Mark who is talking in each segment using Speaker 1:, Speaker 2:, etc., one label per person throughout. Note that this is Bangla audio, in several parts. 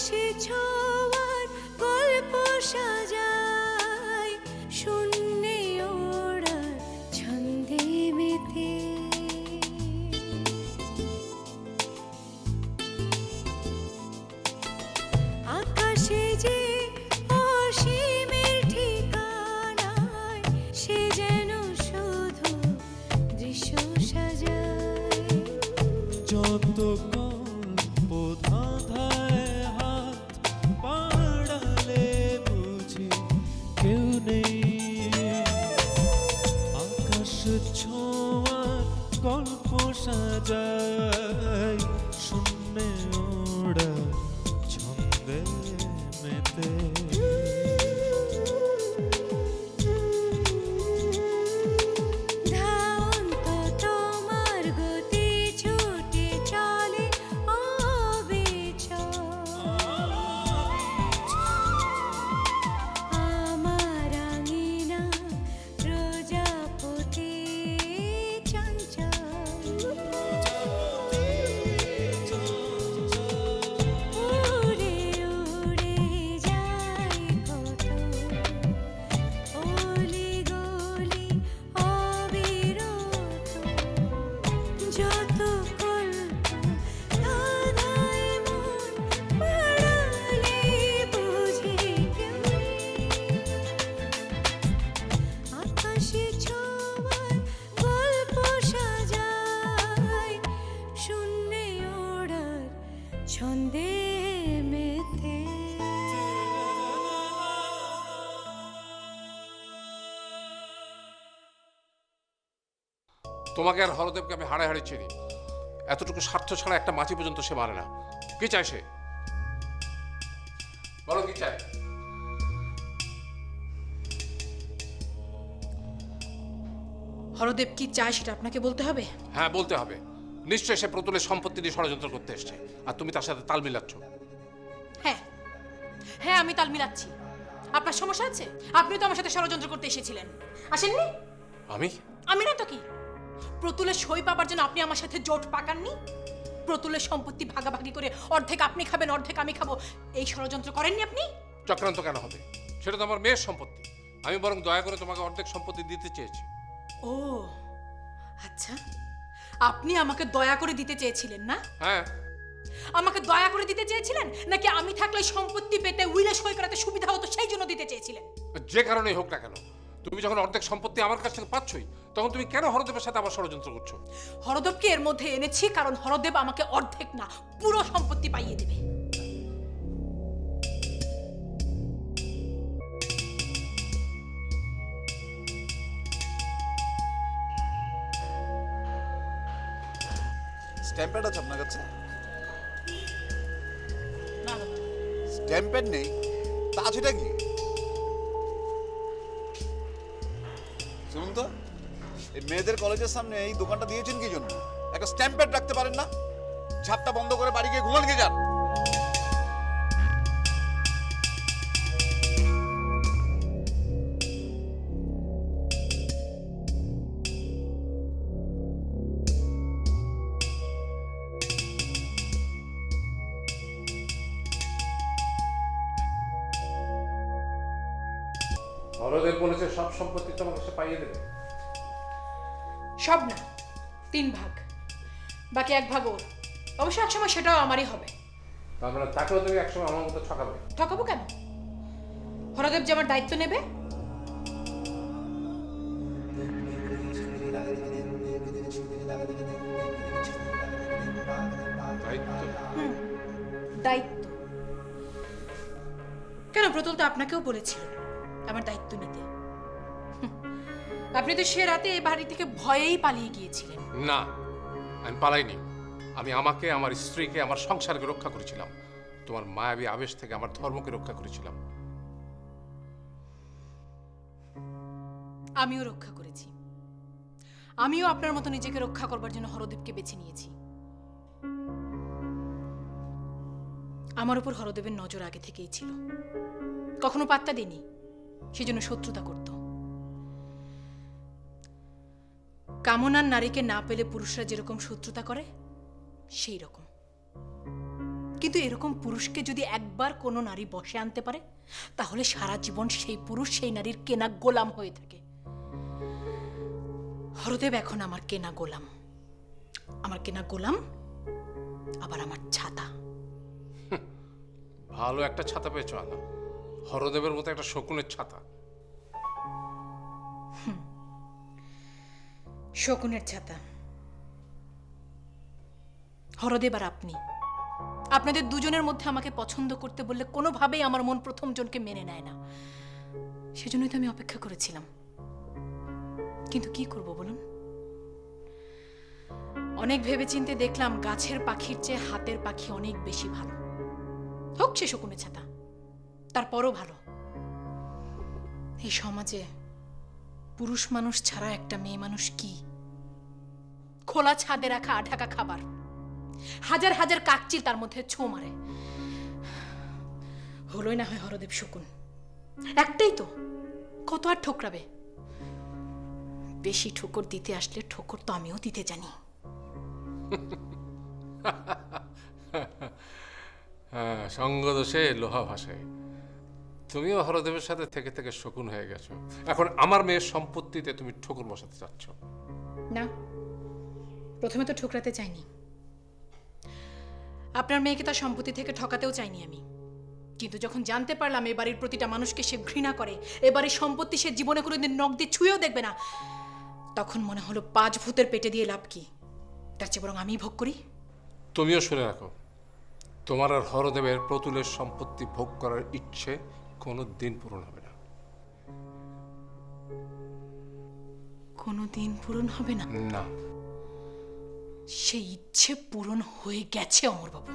Speaker 1: আকাশে ছোঁয়ার গল্প সাজায় শূন্যে ওড়ার ছন্দে মেতে আকাশে যে অসীমের ঠিকানায় সে যেন শুধু দৃশ্য সাজায়
Speaker 2: যত গল্প ধাঁধায় হাত বাড়ালে বুঝি কেউ নেই আকাশ ছোঁয়ার গল্প সাজায় শূন্যে ওড়া ছন্দে মেতে
Speaker 1: ধাওন্ত তোমার গতি ছুটে চলে অবিচল আমার আঙিনা প্রজাপতি চঞ্চল উড়ে উড়ে যায় কত অলি গলি অবিরত যত কল্প ধাঁধায় মন বাড়ালে বুঝি কেউ নেই। আকাশে ছোঁয়ার গল্প সাজায় শূন্যে ওড়ার ছন্দে মেতে
Speaker 3: তোমাকে আর হরদেবকে আমি হাড়ে হাড়ে চিনি। এতটুকু স্বার্থ ছাড়া একটা মাছি পর্যন্ত সে মারে না। কি চায় সে? বলো কি চায়?
Speaker 4: হরদেব কি চায় সেটা আপনাকে বলতে হবে।
Speaker 3: হ্যাঁ, বলতে হবে। নিশ্চয়ই সে প্রতুলের সম্পত্তি নিয়ে ষড়যন্ত্র করতে এসছে, আর তুমি তার সাথে তাল মিলাচ্ছ।
Speaker 4: হ্যাঁ হ্যাঁ, আমি তাল মিলাচ্ছি। আপনার সমস্যা আছে? আপনি তো আমার সাথে ষড়যন্ত্র করতে এসেছিলেন, আসেননি?
Speaker 3: আমি
Speaker 4: আমি না তো কি? প্রতুলের সই পাবার জন্য আপনি আমার সাথে জোট পাকাননি? প্রতুলের সম্পত্তি ভাগাভাগি করে অর্ধেক আপনি খাবেন অর্ধেক আমি খাবো, এই ষড়যন্ত্র করেননি আপনি?
Speaker 3: চক্রান্ত কেন হবে? সেটা তো আমার মেয়ের সম্পত্তি। আমি বরং দয়া করে তোমাকে অর্ধেক সম্পত্তি দিতে চেয়েছি।
Speaker 4: ও আচ্ছা, আপনি আমাকে দয়া করে দিতে চেয়েছিলেন না?
Speaker 3: হ্যাঁ,
Speaker 4: আমাকে দয়া করে দিতে চেয়েছিলেন, নাকি আমি থাকলে সম্পত্তি পেতে উইলে সই করাতে সুবিধা হতো সেই জন্য দিতে চেয়েছিলেন?
Speaker 3: যে কারণেই হোক না কেন, তুমি যখন অর্ধেক সম্পত্তি আমার কাছ থেকে পাচ্ছই, তখন তুমি কেন হরদেবের সাথে আবার ষড়যন্ত্র করছো?
Speaker 4: হরদেবকে এর মধ্যে এনেছি কারণ হরদেব আমাকে অর্ধেক না পুরো সম্পত্তি পাইয়ে দেবে।
Speaker 5: স্ট্যাম্প প্যাড আছে আপনার কাছে?
Speaker 4: না না,
Speaker 5: স্ট্যাম্প প্যাড নেই? তা আছেটা কি? শুনুন তো, এই মেয়েদের কলেজের সামনে এই দোকানটা দিয়েছেন কি জন্য? একটা স্ট্যাম্প প্যাড রাখতে পারেন না? ঝাপটা বন্ধ করে বাড়ি গিয়ে ঘুমান গিয়ে যান।
Speaker 3: হরদেব বলেছে সব সম্পত্তি তোমাকে সে পাইয়ে দেবে।
Speaker 4: সব না, 3 ভাগ, বাকি 1 ভাগ ওর। অবশ্য একসময় সেটাও আমারই হবে।
Speaker 3: তার মানে তাকেও তুমি একসময় আমার মতো ঠকাবে।
Speaker 4: ঠকাবো কেন? হরদেব যে আমার দায়িত্ব নেবে। দায়িত্ব কেন? প্রতুল তো আপনাকেও বলেছিল আমার দায়িত্ব নিতে। আপনি তো সে রাতে এই বাড়ি থেকে ভয়েই পালিয়ে গিয়েছিলেন।
Speaker 3: না, আমি পালাইনি। আমি আমাকে, আমার স্ত্রীকে, আমার সংসারকে রক্ষা করেছিলাম। তোমার মায়াবী আবেশ থেকে আমার ধর্মকে রক্ষা করেছিলাম।
Speaker 4: আমিও রক্ষা করেছি। আমিও আপনার মতো নিজেকে রক্ষা করবার জন্য হরদেবকে বেছে নিয়েছি। আমার উপর হরদেবের নজর আগে থেকেই ছিল, কখনো পাত্তা দেনি, সেজন্য শত্রুতা করত। কামনার নারীকে না পেলে পুরুষরা যেরকম শত্রুতা করে সেই রকম। কিন্তু এরকম পুরুষকে যদি একবার কোনো নারী বশে আনতে পারে, তাহলে সারা জীবন সেই পুরুষ সেই নারীর কেনা গোলাম হয়ে থাকে। হরদেব এখন আমার কেনা গোলাম, আমার কেনা গোলাম, আবার আমার ছাতা।
Speaker 3: ভালো একটা ছাতা পেয়েছো আনা, হরদেবের মতো একটা শকুনের ছাতা।
Speaker 4: শকুনের ছাতা। হরদেব আর আপনি, আপনাদের দুজনের মধ্যে আমাকে পছন্দ করতে বললে কোনোভাবেই আমার মন প্রথম জনকে মেনে নেয় না। সেজন্যই তো আমি অপেক্ষা করেছিলাম। কিন্তু কি করব বলুন? অনেক ভেবেচিন্তে দেখলাম গাছের পাখির চেয়ে হাতের পাখি অনেক বেশি ভালো। হোক সে শকুনের ছাতা, তারপরও ভালো। এই সমাজে পুরুষ মানুষ ছাড়া একটা মেয়ে মানুষ কি? খোলা ছাদে রাখা আঢাকা খাবার, হাজার হাজার কাকচিল তার মধ্যে ছো মারে। হলোই না হয় হরদেব শকুন, একটাই তো, কত আর ঠোকরাবে? বেশি ঠোকর দিতে আসলে ঠোকর তো আমিও দিতে জানি।
Speaker 3: হ্যাঁ, সঙ্গ দোষে লোহা ভাসায়। তুমিও হরদেবের সাথে থেকে থেকে শকুন হয়ে গেছো। এখন আমার মেয়ের সম্পত্তিতে তুমি ঠোকর বসাতে চাচ্ছ।
Speaker 4: না, প্রথমে তো ঠোকরাতে চাইনি। আপনার মেয়েকে তার সম্পত্তি থেকে ঠকাতেও চাইনি আমি। কিন্তু যখন জানতে পারলাম এ বাড়ির প্রতিটা মানুষকে সে ঘৃণা করে, এ বাড়ির সম্পত্তি সে জীবনে কোনোদিন নখ দিয়ে ছুঁয়েও দেখবে না, তখন মনে হলো 5 ভূতের পেটে দিয়ে লাভ কি? তার চেয়ে বরং আমিই ভোগ করি।
Speaker 3: তুমিও শুনে রাখো, তোমার আর হরদেবের প্রতুলের সম্পত্তি ভোগ করার ইচ্ছে কোনো দিন পূরণ হবে না।
Speaker 4: কোনো দিন পূরণ হবে না?
Speaker 3: না।
Speaker 4: সেই ইচ্ছে পূরণ হয়ে গেছে অমরবাবু।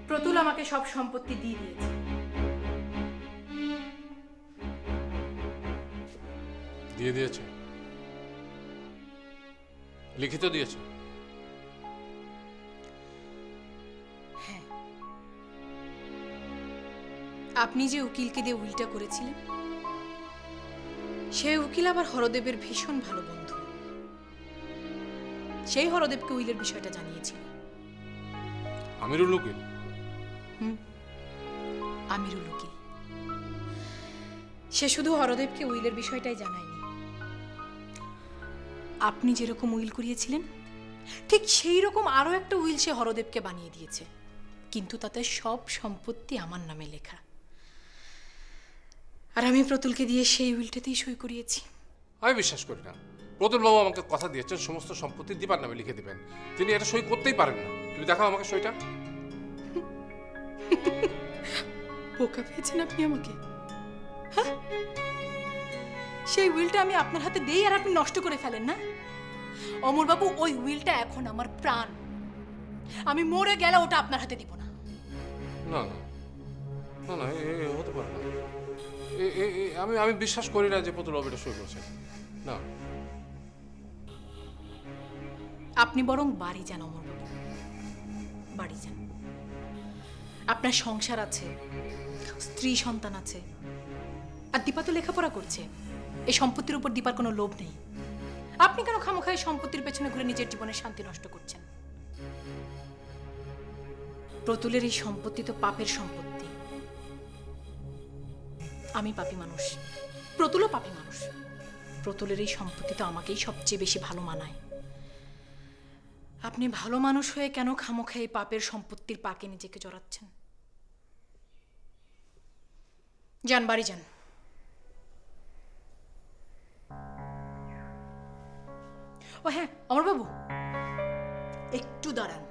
Speaker 4: প্রতুল আমাকে সব সম্পত্তি দিয়ে দিয়েছে।
Speaker 3: দিয়ে দিয়েছে? লিখিত দিয়েছে?
Speaker 4: হ্যাঁ, আপনি যে উকিলকে দিয়ে উইলটা করেছিলেন, সেই উকিল আবার হরদেবের ভীষণ ভালো বন্ধু। সেই হরদেবকে উইলের বিষয়টা জানিয়েছিল।
Speaker 3: আমিরুল উকিল?
Speaker 4: আমিরুল উকিল। সে শুধু হরদেবকে উইলের বিষয়টাই জানায়নি। আপনি যেরকম উইল করিয়েছিলেন, ঠিক সেই রকম আরো একটা উইল সে হরদেবকে বানিয়ে দিয়েছে, কিন্তু তাতে সব সম্পত্তি আমার নামে লেখা। আর আমি প্রতুলকে দিয়ে সেই উইলটাতেই সই করিয়েছি।
Speaker 3: আমি বিশ্বাস করি না। প্রতুল বাবু আমাকে কথা দিয়েছেন সমস্ত সম্পত্তি দীপার নামে লিখে দিবেন। তিনি এটা সই করতেই পারেন না। তুমি দেখাও আমাকে সইটা।
Speaker 4: বোকা পেয়েছেন আপনি আমাকে? হ্যাঁ, সেই উইলটা আমি আপনার হাতে দেই আর আপনি নষ্ট করে ফেলেন না? অমরবাবু, ওই উইলটা এখন আমার প্রাণ। আমি মরে গেলে ওটা আপনার হাতে দিব না।
Speaker 3: না না না না, এ হতে পারে না। আমি বিশ্বাস করি না যে প্রতুল বাবু এটা সই করেছেন। না।
Speaker 4: আপনি বরং বাড়ি যান অমরবাবু, বাড়ি যান। আপনার সংসার আছে, স্ত্রী সন্তান আছে, আর দীপা তো লেখাপড়া করছে। এই সম্পত্তির উপর দীপার কোনো লোভ নেই। আপনি কেন খামোখায় সম্পত্তির পেছনে ঘুরে নিজের জীবনের শান্তি নষ্ট করছেন? প্রতুলের এই সম্পত্তি তো পাপের সম্পত্তি। আমি পাপী মানুষ, প্রতুলও পাপী মানুষ। প্রতুলের এই সম্পত্তি তো আমাকেই সবচেয়ে বেশি ভালো মানায়। আপনি ভালো মানুষ হয়ে কেন খামোখায় এই পাপের সম্পত্তির পাকে নিজেকে জড়াচ্ছেন? যান, বাড়ি যান। ও হ্যাঁ অমরবাবু, একটু দাঁড়ান।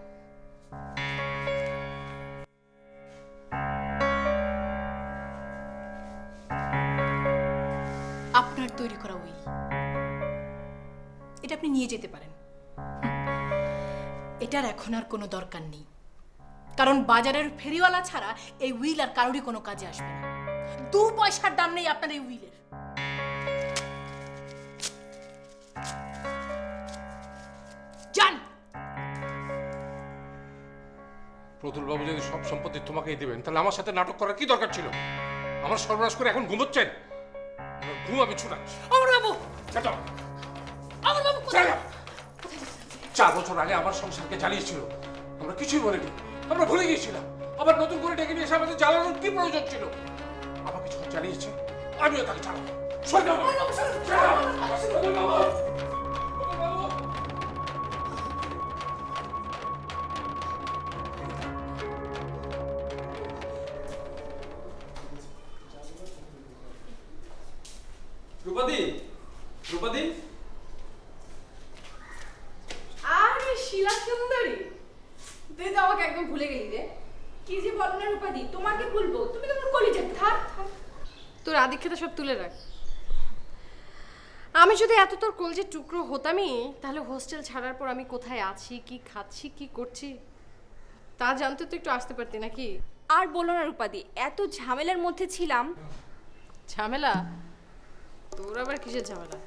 Speaker 4: আপনার তৈরি করা উইল, এটা আপনি নিয়ে যেতে পারেন। এটার এখন আর কোনো দরকার নেই, কারণ বাজারের ফেরিওয়ালা ছাড়া এই উইল আর কারোরই কোনো কাজে আসবে না। 2 পয়সার দাম নেই আপনার এই উইলের।
Speaker 3: প্রতুলবাবু যদি সব সম্পত্তি তোমাকেই দেবেন তাহলে আমার সাথে নাটক করার কি দরকার ছিল? আমার সর্বনাশ করে এখন ঘুমোচ্ছেন? আমার ঘুম আমি ছুটাচ্ছি।
Speaker 4: অমরবাবু,
Speaker 3: চলো।
Speaker 4: অমরবাবু
Speaker 3: চলো। 4 বছর আগে আমার সংসারকে জ্বালিয়েছিল, আমরা কিছুই বলিনি, আমরা ভুলে গিয়েছিলাম। আবার নতুন করে ডেকে নিয়ে এসে আমাদের জ্বালানোর কি প্রয়োজন ছিল? আমাকে যখন জ্বালিয়েছে আমিও তাকে জ্বালাবো।
Speaker 6: রূপাদি, রূপাদি,
Speaker 7: আরে শিলা সুন্দরী, তুই তো আমাকে একদম ভুলে গেলি রে। কি যে বল না রূপাদি, তোমাকে ভুলবো? তুমি তো আমার কলিজা। থাক থাক, তোর আদিক্ষেতা সব তুলে রাখ। আমি যদি এত তোর কলজের টুকরো হতামই, তাহলে হোস্টেল ছাড়ার পর আমি কোথায় আছি, কি খাচ্ছি, কি করছি তা জানতে তো একটু আসতে পারতি নাকি?
Speaker 8: আর বলো না রূপাদি, এত ঝামেলার মধ্যে ছিলাম।
Speaker 7: ঝামেলা? তোর আবার কিসের ঝামেলা?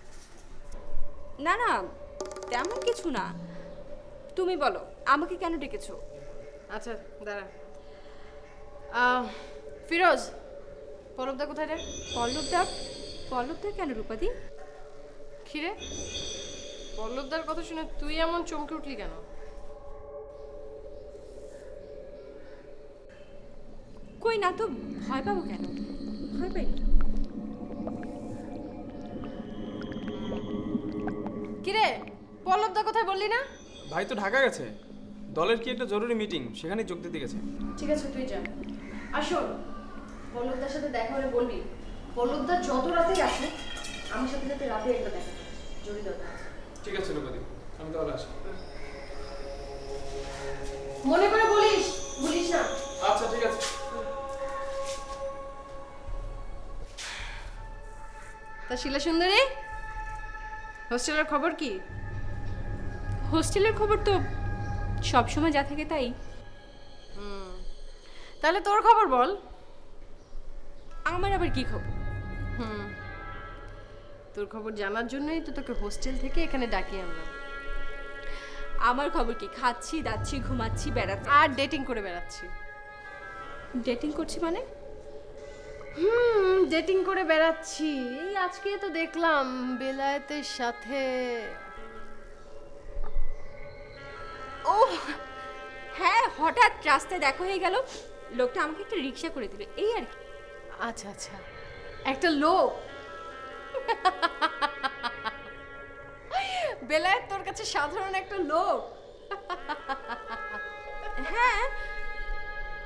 Speaker 8: না না, তেমন কিছু না। তুমি বলো, আমাকে কেন ডেকেছো?
Speaker 7: আচ্ছা দাঁড়া। ফিরোজ, পরবদা কোথায় রে?
Speaker 8: পল্লবদা? পল্লবদা কেন রূপাদি?
Speaker 7: খিরে, পল্লবদার কথা শুনে তুই এমন চমকে উঠলি কেন?
Speaker 8: কই না তো, ভয় পাবো কেন? ভয় পাইনি।
Speaker 7: কিরে, পল্লবদা কোথায় বললি না?
Speaker 6: ভাই তো ঢাকা গেছে, দলের কি একটা জরুরি মিটিং, সেখানে যোগ দিতে গেছে।
Speaker 7: ঠিক আছে তুই যা। আর শোন, পল্লবদার সাথে দেখা হলে বলবি পল্লবদা যত রাতেই আসে আমার সাথে সাথে রাতে একবার দেখা করে, জরুরি দরকার আছে।
Speaker 6: ঠিক আছে রূপাদি, আমি তাহলে আসি।
Speaker 7: মনে করে বলিস, ভুলিস না।
Speaker 6: আচ্ছা ঠিক আছে।
Speaker 7: তা শিলা সুন্দরী, হোস্টেলের খবর কি?
Speaker 8: হোস্টেলের খবর তো সবসময় যা থাকে তাই।
Speaker 7: তাহলে তোর খবর বল।
Speaker 8: আমার আবার কি খবর?
Speaker 7: তোর খবর জানার জন্যই তো তোকে হোস্টেল থেকে এখানে ডাকিয়ে আনলাম।
Speaker 8: আমার খবর কি? খাচ্ছি, দাচ্ছি, ঘুমাচ্ছি, বেড়াচ্ছি
Speaker 7: আর ডেটিং করে বেড়াচ্ছি।
Speaker 8: ডেটিং করছি মানে?
Speaker 7: ডেটিং করে বেড়াচ্ছি। এই আজকে তো দেখলাম বেলায়েতের সাথে।
Speaker 8: ও হ্যাঁ, হঠাৎ রাস্তায় দেখা হয়ে গেল, লোকটা আমাকে একটা রিক্সা করে দিল, এই আর কি।
Speaker 7: আচ্ছা আচ্ছা, একটা লোক। বেলায়েত তোর কাছে সাধারণ একটা লোক?
Speaker 8: হ্যাঁ,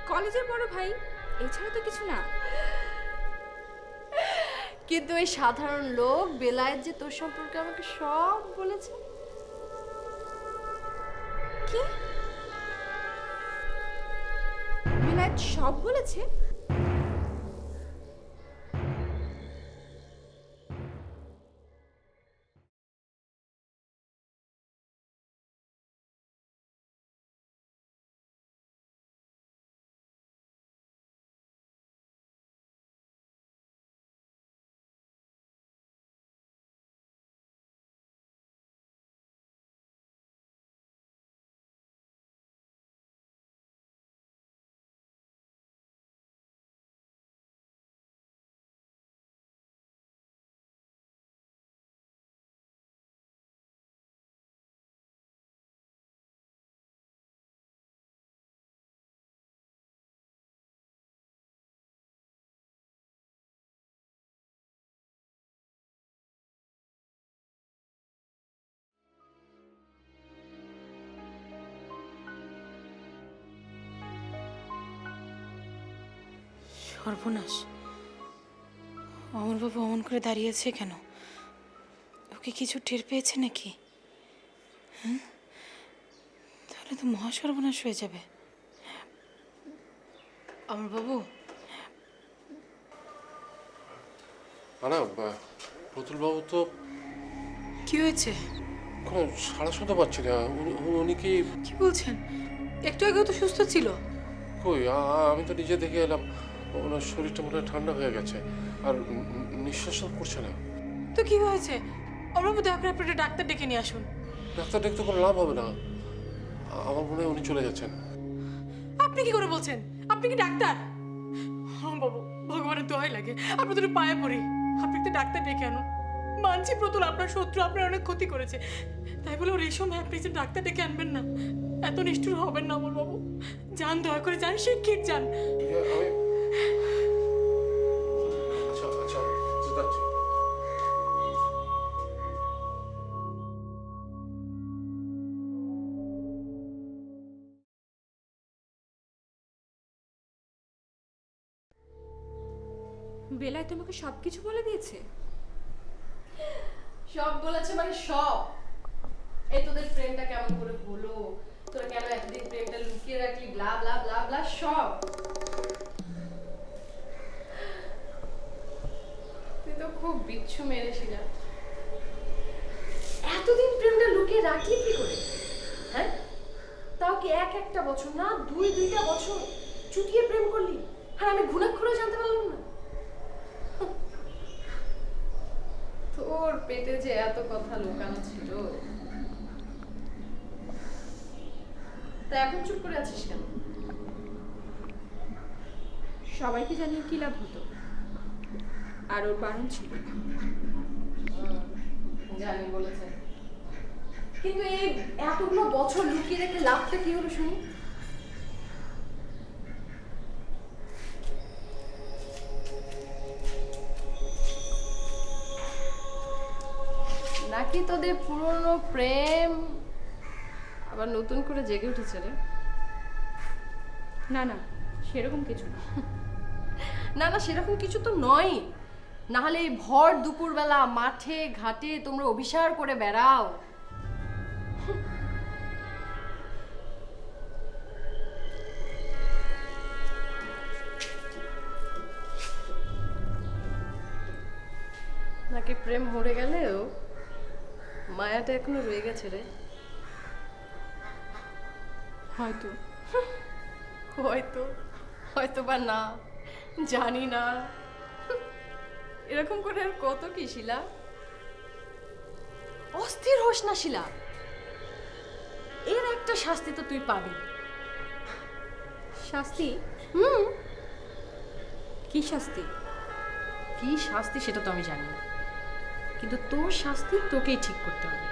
Speaker 8: কলেজের বড় ভাই, এছাড়া তো কিছু না।
Speaker 7: কিন্তু এই সাধারণ লোক বেলায়েত যে তোর সম্পর্কে আমাকে সব বলেছে।
Speaker 8: কি? বিলাত সব বলেছে?
Speaker 4: সর্বনাশ, অমরবাবু অমন করে দাঁড়িয়েছে কেন? ওকে কিছু টের পেয়েছে নাকি? হ্যাঁ, তাহলে তো মহা সর্বনাশ হয়ে যাবে। অমরবাবু,
Speaker 3: না প্রতুলবাবু তো
Speaker 4: কি হয়েছে?
Speaker 3: কোনো সাড়া শুনতে পাচ্ছি না। উনি কি?
Speaker 4: কি বলছেন? একটু আগেও তো সুস্থ ছিল।
Speaker 3: কই, আমি তো নিজে দেখে এলাম ওনার শরীরটা মনে হয় ঠান্ডা হয়ে গেছে আর নিঃশ্বাসও পড়ছে না।
Speaker 4: তো কি হয়েছে? অমরবাবু, দয়া করে আপনি একটা ডাক্তার ডেকে নিয়ে আসুন।
Speaker 3: ডাক্তার দেখতে কোনো লাভ হবে না, আমার মনে হয় উনি চলে যাচ্ছেন।
Speaker 4: আপনি কি করে বলছেন? আপনি কি ডাক্তার? বাবু, ভগবানের দোহাই লাগে, আপনার দুটো পায়ে পড়ি, আপনি তো ডাক্তার ডেকে আনুন। মানছি প্রতুল আপনার শত্রু, আপনার অনেক ক্ষতি করেছে, তাই বলে ওর এই সময় আপনি যে ডাক্তার ডেকে আনবেন না, এত নিষ্ঠুর হবেন না অমল বাবু। যান, দয়া করে যান, শিক্ষিত যান।
Speaker 3: আচ্ছা যাচ্ছি।
Speaker 8: বেলায় তোমাকে সবকিছু বলে দিয়েছে?
Speaker 7: সব বলেছে মানে সব। এই তোদের প্রেমটা কেমন করে হলো, তোরা কেন এতদিন প্রেমটা লুকিয়ে রাখলি, ব্লা ব্লা ব্লা ব্লা, সব। তুই তো খুব বিচ্ছু মেরেছিলাম। এতদিন প্রেমটা লুকিয়ে রাখলি কি করে? হ্যাঁ, তাও কি একটা বছর না, দুইটা বছর চুটিয়ে প্রেম করলি, আর আমি ঘুণাক্ষরে জানতে পারলাম না? তোর পেটে যে এত কথা লুকানো ছিল, তা এখন চুপ করে আছিস কেন?
Speaker 8: সবাইকে জানিয়ে কি লাভ হতো? আর ওর বারণ ছিল।
Speaker 7: জানি বলেছে, কিন্তু এই এতগুলো বছর লুকিয়ে রেখে লাভটা কি হলো শুনি? নাকি তোদের পুরনো প্রেম আবার নতুন করে জেগে উঠেছে রে?
Speaker 8: না না, সেরকম কিছু না।
Speaker 7: না না, সেরকম কিছু তো নয়, না হলে এই ভর দুপুরবেলা মাঠে ঘাটে তোমরা অভিসার করে বেড়াও। নাকি প্রেম মরে গেলেও মায়াটা এখনো রয়ে গেছে রে?
Speaker 8: হয়তো।
Speaker 7: হয়তো, হয়তো বা না, জানি না। এরকম করে আর কত কি শিলা? অস্থির হোস না শিলা, এর একটা শাস্তি তো তুই পাবি।
Speaker 8: শাস্তি?
Speaker 7: হুম,
Speaker 8: কি শাস্তি?
Speaker 7: কি শাস্তি সেটা তো আমি জানি না, কিন্তু তোর শাস্তি তোকেই ঠিক করতে হবে।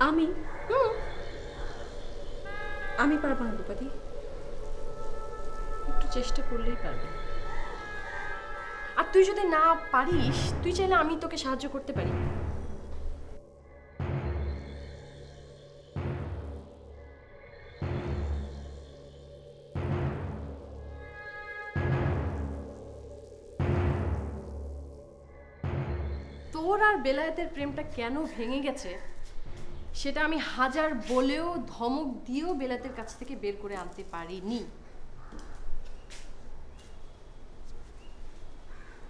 Speaker 8: আমি?
Speaker 7: হুম,
Speaker 8: আমি পারবো না রূপাদি।
Speaker 7: একটু চেষ্টা করলেই পারবি। আর তুই যদি না পারিস, তুই চাইলে আমি তোকে সাহায্য করতে পারি। তোর আর বেলায়েতের প্রেমটা কেন ভেঙে গেছে সেটা আমি হাজার বলেও ধমক দিয়েও বেলায়েতের কাছ থেকে বের করে আনতে পারিনি।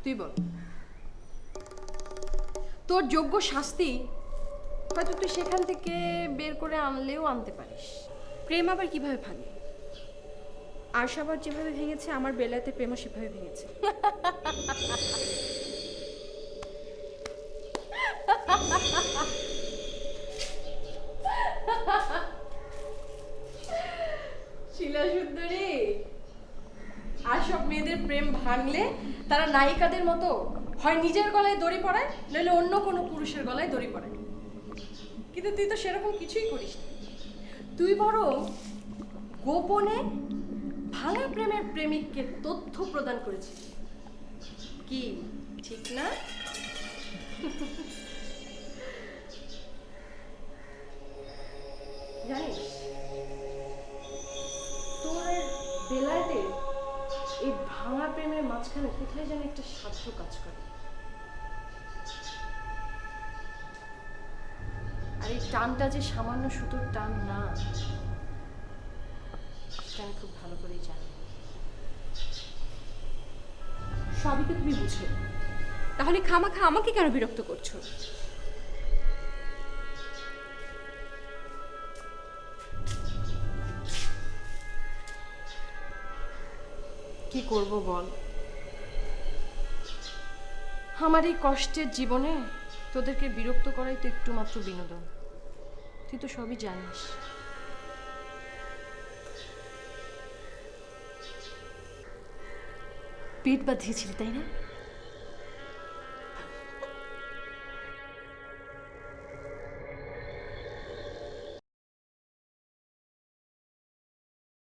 Speaker 7: তুই বল, তোর যোগ্য শাস্তি হয়তো তুই সেখান থেকে বের করে আনলেও আনতে পারিস।
Speaker 8: প্রেম আবার কিভাবে ভাঙে? আশাবাদ যেভাবে ভেঙেছে, আমার বেলাতে প্রেমও সেভাবে ভেঙেছে।
Speaker 7: শিলা সুন্দরী, আর সব মেয়েদের প্রেম ভাঙলে তারা নায়িকাদের মতো হয় নিজের গলায় দড়ি পড়ায়, নইলে অন্য কোনো পুরুষের গলায় দড়ি পড়ায়। কিন্তু তুই তো সেরকম কিছুই করিস না। তুই বরং গোপনে ভাঙা প্রেমের প্রেমিককে তথ্য প্রদান করেছিস। কি ঠিক না? জানিস, তোর বেলাতে এই ভাঙা প্রেমের মাঝখানে কোথায় যেন একটা সাধ্য কাজ করে, আর এই টানটা যে সামান্য সুতোর টান না, সেটা আমি খুব ভালো করেই জানি।
Speaker 8: সবই তো তুমি বুঝো, তাহলে খামাখা আমাকে কেন বিরক্ত করছো?
Speaker 7: কি করব বল, আমার এই কষ্টের জীবনে তোদেরকে বিরক্ত করাই তো একটু মাত্র বিনোদন। তুই তো সবই জানিস। পেট বাঁধিয়েছিলি তাই না?